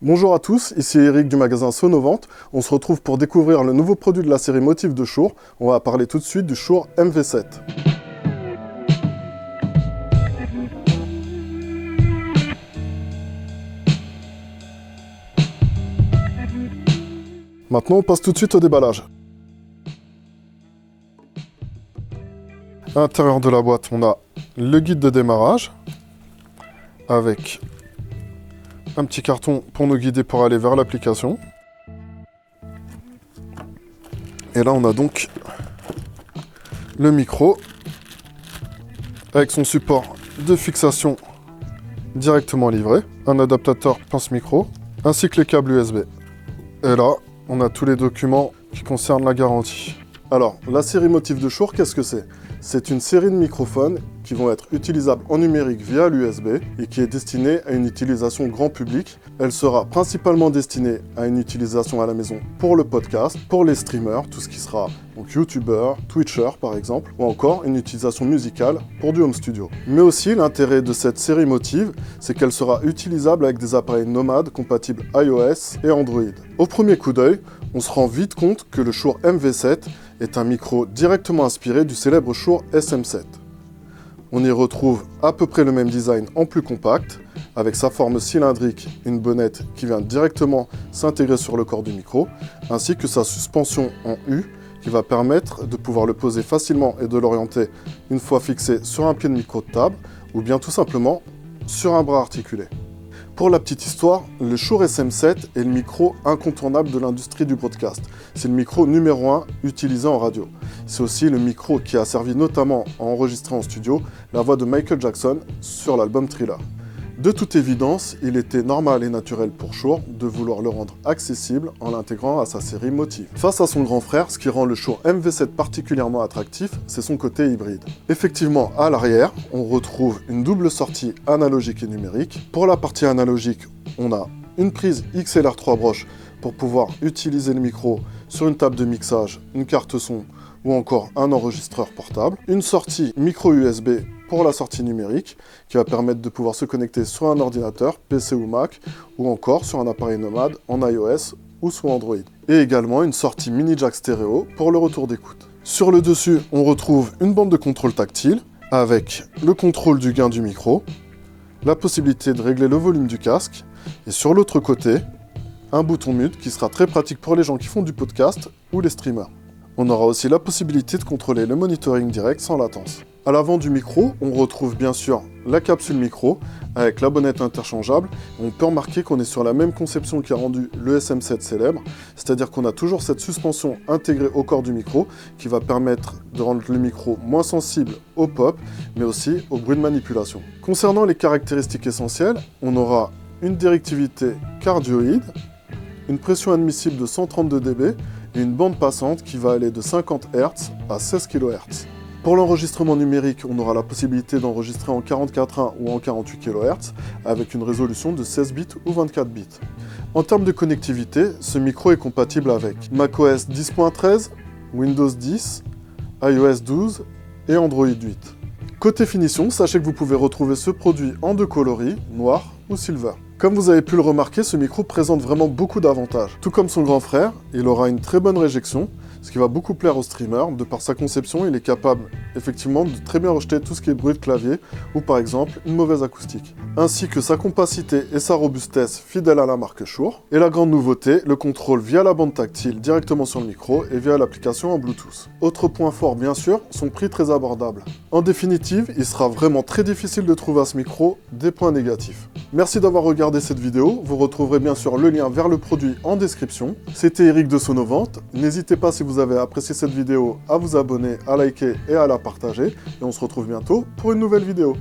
Bonjour à tous, ici Eric du magasin Sonovente. On se retrouve pour découvrir le nouveau produit de la série Motif de Shure. On va parler tout de suite du Shure MV7. Maintenant, on passe tout de suite au déballage. À l'intérieur de la boîte, on a le guide de démarrage avec un petit carton pour nous guider pour aller vers l'application. Et là, on a donc le micro avec son support de fixation directement livré, un adaptateur pince micro, ainsi que les câbles USB. Et là, on a tous les documents qui concernent la garantie. Alors, la série Motif de Shure, qu'est-ce que c'est ? C'est une série de microphones qui vont être utilisables en numérique via l'USB et qui est destinée à une utilisation grand public. Elle sera principalement destinée à une utilisation à la maison pour le podcast, pour les streamers, tout ce qui sera donc youtubeurs, twitchers par exemple, ou encore une utilisation musicale pour du home studio. Mais aussi l'intérêt de cette série Motive, c'est qu'elle sera utilisable avec des appareils nomades compatibles iOS et Android. Au premier coup d'œil, on se rend vite compte que le Shure MV7 est un micro directement inspiré du célèbre Shure SM7. On y retrouve à peu près le même design en plus compact, avec sa forme cylindrique, une bonnette qui vient directement s'intégrer sur le corps du micro, ainsi que sa suspension en U, qui va permettre de pouvoir le poser facilement et de l'orienter une fois fixé sur un pied de micro de table, ou bien tout simplement sur un bras articulé. Pour la petite histoire, le Shure SM7 est le micro incontournable de l'industrie du broadcast. C'est le micro numéro 1 utilisé en radio. C'est aussi le micro qui a servi notamment à enregistrer en studio la voix de Michael Jackson sur l'album Thriller. De toute évidence, il était normal et naturel pour Shure de vouloir le rendre accessible en l'intégrant à sa série Motive. Face à son grand frère, ce qui rend le Shure MV7 particulièrement attractif, c'est son côté hybride. Effectivement, à l'arrière, on retrouve une double sortie analogique et numérique. Pour la partie analogique, on a une prise XLR 3 broches pour pouvoir utiliser le micro sur une table de mixage, une carte son ou encore un enregistreur portable. Une sortie micro USB pour la sortie numérique qui va permettre de pouvoir se connecter sur un ordinateur, PC ou Mac, ou encore sur un appareil nomade en iOS ou sous Android. Et également une sortie mini jack stéréo pour le retour d'écoute. Sur le dessus, on retrouve une bande de contrôle tactile avec le contrôle du gain du micro, la possibilité de régler le volume du casque, et sur l'autre côté, un bouton mute qui sera très pratique pour les gens qui font du podcast ou les streamers. On aura aussi la possibilité de contrôler le monitoring direct sans latence. À l'avant du micro, on retrouve bien sûr la capsule micro avec la bonnette interchangeable. On peut remarquer qu'on est sur la même conception qui a rendu le SM7 célèbre, c'est-à-dire qu'on a toujours cette suspension intégrée au corps du micro qui va permettre de rendre le micro moins sensible au pop, mais aussi au bruit de manipulation. Concernant les caractéristiques essentielles, on aura une directivité cardioïde, une pression admissible de 132 dB et une bande passante qui va aller de 50 Hz à 16 kHz. Pour l'enregistrement numérique, on aura la possibilité d'enregistrer en 44.1 ou en 48 kHz avec une résolution de 16 bits ou 24 bits. En termes de connectivité, ce micro est compatible avec macOS 10.13, Windows 10, iOS 12 et Android 8. Côté finition, sachez que vous pouvez retrouver ce produit en deux coloris, noir ou silver. Comme vous avez pu le remarquer, ce micro présente vraiment beaucoup d'avantages. Tout comme son grand frère, il aura une très bonne réjection, ce qui va beaucoup plaire aux streamers. De par sa conception, il est capable effectivement de très bien rejeter tout ce qui est bruit de clavier ou par exemple une mauvaise acoustique. Ainsi que sa compacité et sa robustesse fidèles à la marque Shure. Et la grande nouveauté, le contrôle via la bande tactile directement sur le micro et via l'application en Bluetooth. Autre point fort bien sûr, son prix très abordable. En définitive, il sera vraiment très difficile de trouver à ce micro des points négatifs. Merci d'avoir regardé cette vidéo, vous retrouverez bien sûr le lien vers le produit en description. C'était Eric de Sonovente, n'hésitez pas si vous avez apprécié cette vidéo à vous abonner, à liker et à la partager. Et on se retrouve bientôt pour une nouvelle vidéo.